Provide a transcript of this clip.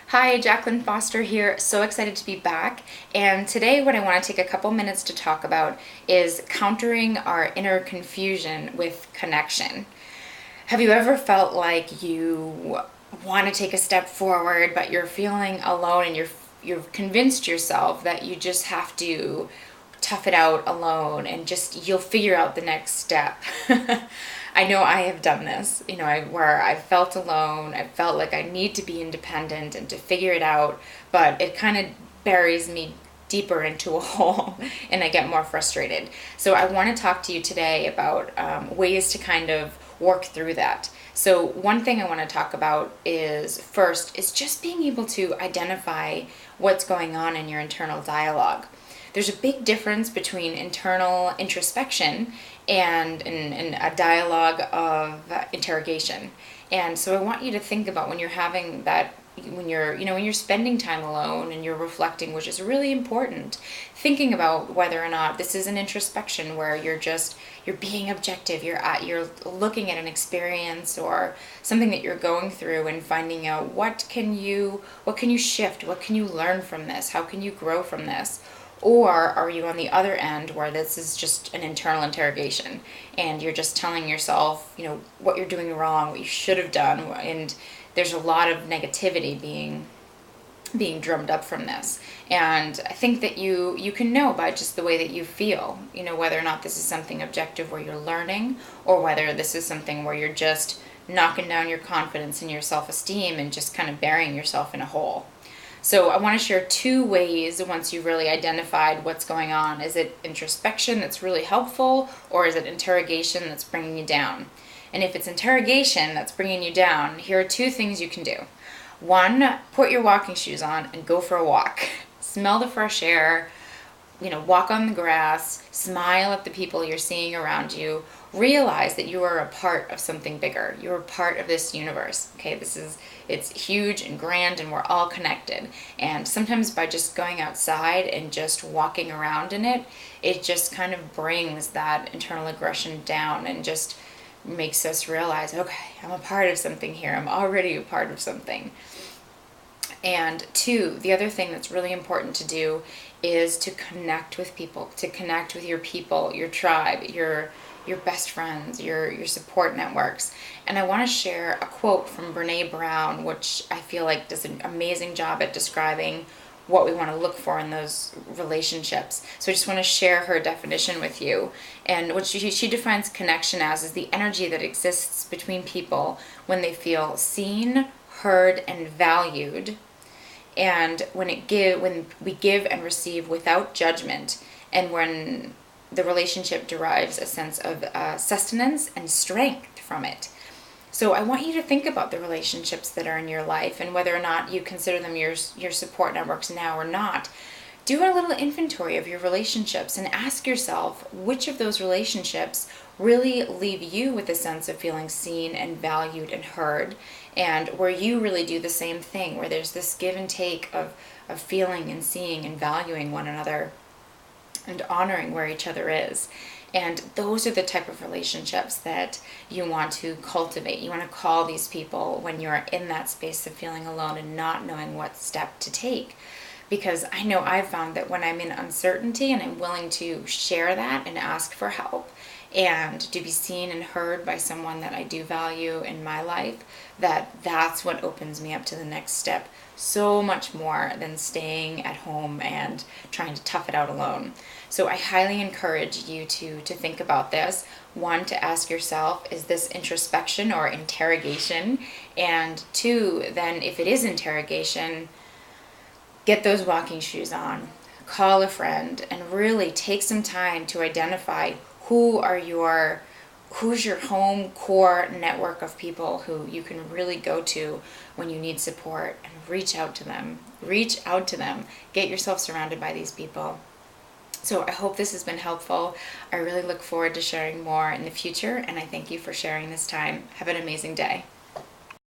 Hi, Jacqueline Foster here. So excited to be back. And today, what I want to take a couple minutes to talk about is countering our inner confusion with connection. Have you ever felt like you want to take a step forward, but you're feeling alone and you've convinced yourself that you just have to tough it out alone and just you'll figure out the next step? I know I have done this, where I felt alone. I felt like I need to be independent and to figure it out, but it kind of buries me deeper into a hole and I get more frustrated. So I want to talk to you today about ways to kind of work through that. So one thing I want to talk about is first is just being able to identify what's going on in your internal dialogue. There's a big difference between internal introspection and a dialogue of interrogation. And so I want you to think about when you're having that, when you're spending time alone and you're reflecting, which is really important, thinking about whether or not this is an introspection where you're being objective, you're looking at an experience or something that you're going through and finding out what can you shift, what can you learn from this, how can you grow from this. Or are you on the other end where this is just an internal interrogation and you're just telling yourself, what you're doing wrong, what you should have done, and there's a lot of negativity being drummed up from this. And I think that you can know by just the way that you feel, whether or not this is something objective where you're learning or whether this is something where you're just knocking down your confidence and your self-esteem and just kind of burying yourself in a hole. So I want to share two ways once you've really identified what's going on. Is it introspection that's really helpful, or is it interrogation that's bringing you down? And if it's interrogation that's bringing you down, here are two things you can do. One, put your walking shoes on and go for a walk. Smell the fresh air, walk on the grass, smile at the people you're seeing around you. Realize that you are a part of something bigger. You're a part of this universe. Okay, it's huge and grand and we're all connected. And sometimes by just going outside and just walking around in it, it just kind of brings that internal aggression down and just makes us realize, okay, I'm a part of something here. I'm already a part of something. And two, the other thing that's really important to do is to connect with people, to connect with your people, your tribe, your best friends, your support networks. And I want to share a quote from Brene Brown, which I feel like does an amazing job at describing what we want to look for in those relationships. So I just want to share her definition with you. And what she defines connection as is the energy that exists between people when they feel seen, heard, and valued. And when we give and receive without judgment, and when the relationship derives a sense of sustenance and strength from it. So I want you to think about the relationships that are in your life and whether or not you consider them your support networks now or not. Do a little inventory of your relationships and ask yourself which of those relationships really leave you with a sense of feeling seen and valued and heard, and where you really do the same thing, where there's this give and take of feeling and seeing and valuing one another and honoring where each other is. And those are the type of relationships that you want to cultivate. You want to call these people when you're in that space of feeling alone and not knowing what step to take. Because I know I've found that when I'm in uncertainty and I'm willing to share that and ask for help and to be seen and heard by someone that I do value in my life, that's what opens me up to the next step so much more than staying at home and trying to tough it out alone. So I highly encourage you to think about this. One, to ask yourself, is this introspection or interrogation? And two, then if it is interrogation, get those walking shoes on, call a friend, and really take some time to identify who's your home core network of people who you can really go to when you need support, and reach out to them. Get yourself surrounded by these people. So I hope this has been helpful. I really look forward to sharing more in the future, and I thank you for sharing this time. Have an amazing day.